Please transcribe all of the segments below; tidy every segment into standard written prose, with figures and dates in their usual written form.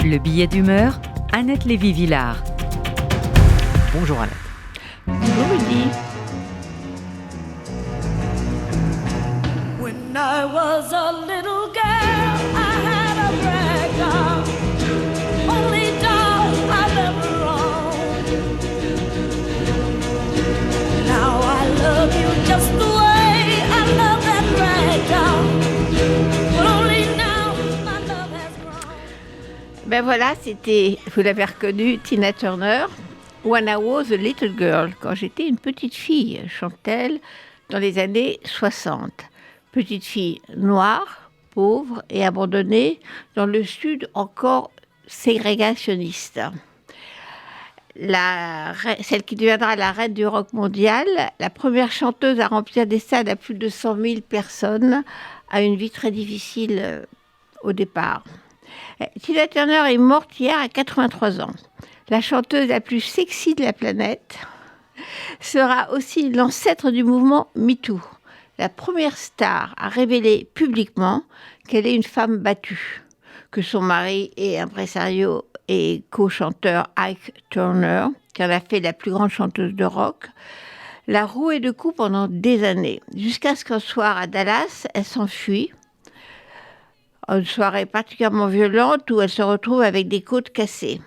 Le billet d'humeur, Annette Lévy-Villard. Bonjour Annette. Bonjour Rudy. When I was a little girl, I had a rag doll, only doll I've ever owned. Now I love you just the way I love that rag doll, but only now my love has grown. Ben voilà, c'était, vous l'avez reconnu, Tina Turner, When I Was a Little Girl, quand j'étais une petite fille, chante-t-elle, dans les années 60. Petite fille noire, pauvre et abandonnée dans le sud encore ségrégationniste. Celle qui deviendra la reine du rock mondial, la première chanteuse à remplir des stades à plus de 100 000 personnes, a une vie très difficile au départ. Tina Turner est morte hier à 83 ans. La chanteuse la plus sexy de la planète sera aussi l'ancêtre du mouvement MeToo. La première star à révéler publiquement qu'elle est une femme battue, que son mari est impresario et co-chanteur Ike Turner, qui en a fait la plus grande chanteuse de rock, l'a rouée de coups pendant des années, jusqu'à ce qu'un soir à Dallas, elle s'enfuit. Une soirée particulièrement violente où elle se retrouve avec des côtes cassées.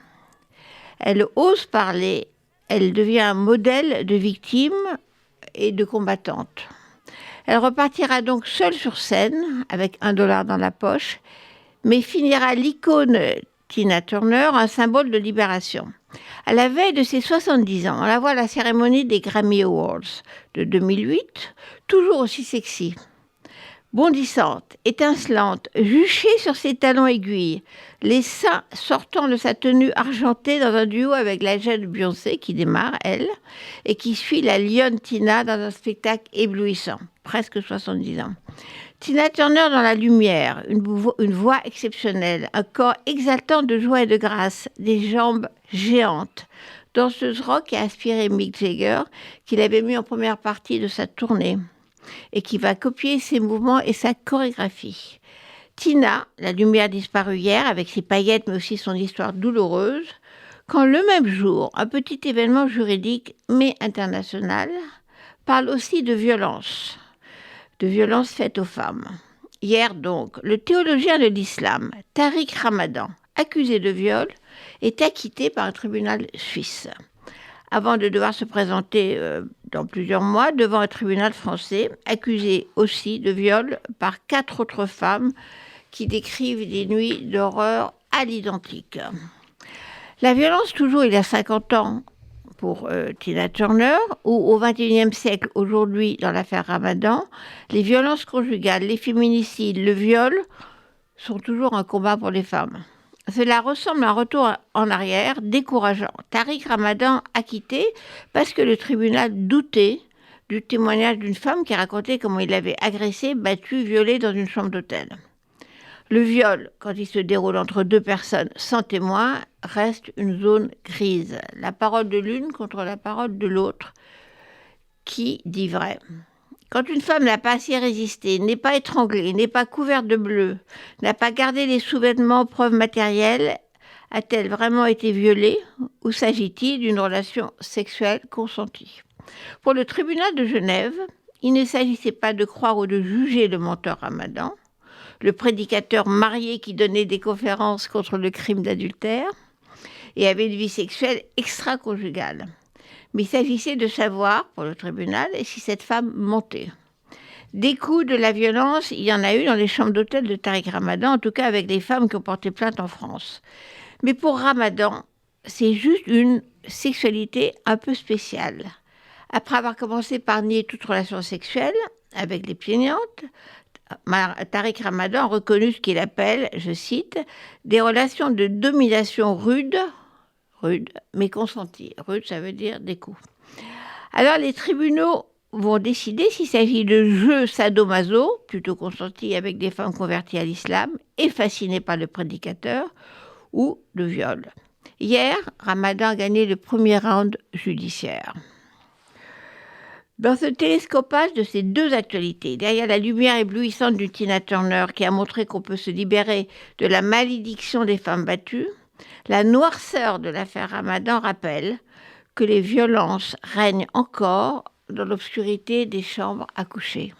Elle ose parler, elle devient un modèle de victime et de combattante. Elle repartira donc seule sur scène, avec $1 dans la poche, mais finira l'icône Tina Turner, un symbole de libération. À la veille de ses 70 ans, on la voit à la cérémonie des Grammy Awards de 2008, toujours aussi sexy. Bondissante, étincelante, juchée sur ses talons aiguilles, les seins sortant de sa tenue argentée dans un duo avec la jeune Beyoncé qui démarre, elle, et qui suit la lionne Tina dans un spectacle éblouissant, presque 70 ans. Tina Turner dans la lumière, une voix exceptionnelle, un corps exaltant de joie et de grâce, des jambes géantes. Danseuse rock qui a inspiré Mick Jagger, qu'il avait mis en première partie de sa tournée, et qui va copier ses mouvements et sa chorégraphie. Tina, la lumière disparue hier, avec ses paillettes, mais aussi son histoire douloureuse, quand le même jour, un petit événement juridique, mais international, parle aussi de violence faites aux femmes. Hier donc, le théologien de l'islam, Tariq Ramadan, accusé de viol, est acquitté par un tribunal suisse, avant de devoir se présenter dans plusieurs mois devant un tribunal français, accusé aussi de viol par 4 autres femmes qui décrivent des nuits d'horreur à l'identique. La violence, toujours il y a 50 ans pour Tina Turner, ou au XXIe siècle, aujourd'hui, dans l'affaire Ramadan, les violences conjugales, les féminicides, le viol sont toujours un combat pour les femmes. Cela ressemble à un retour en arrière décourageant. Tariq Ramadan acquitté parce que le tribunal doutait du témoignage d'une femme qui racontait comment il l'avait agressée, battue, violée dans une chambre d'hôtel. Le viol, quand il se déroule entre 2 personnes sans témoin, reste une zone grise. La parole de l'une contre la parole de l'autre. Qui dit vrai ? Quand une femme n'a pas assez résisté, n'est pas étranglée, n'est pas couverte de bleu, n'a pas gardé les sous-vêtements preuve matérielle, a-t-elle vraiment été violée ou s'agit-il d'une relation sexuelle consentie ? Pour le tribunal de Genève, il ne s'agissait pas de croire ou de juger le menteur Ramadan, le prédicateur marié qui donnait des conférences contre le crime d'adultère et avait une vie sexuelle extra-conjugale. Mais il s'agissait de savoir, pour le tribunal, si cette femme mentait. Des coups, de la violence, il y en a eu dans les chambres d'hôtel de Tariq Ramadan, en tout cas avec les femmes qui ont porté plainte en France. Mais pour Ramadan, c'est juste une sexualité un peu spéciale. Après avoir commencé par nier toute relation sexuelle avec les plaignantes, Tariq Ramadan a reconnu ce qu'il appelle, je cite, des relations de domination rude, mais consenties. Rude, ça veut dire des coups. Alors les tribunaux vont décider s'il s'agit de jeux sadomaso, plutôt consentis avec des femmes converties à l'islam et fascinées par le prédicateur, ou de viol. Hier, Ramadan a gagné le premier round judiciaire. Dans ce télescopage de ces 2 actualités, derrière la lumière éblouissante du Tina Turner qui a montré qu'on peut se libérer de la malédiction des femmes battues, La noirceur de l'affaire Ramadan rappelle que les violences règnent encore dans l'obscurité des chambres à coucher.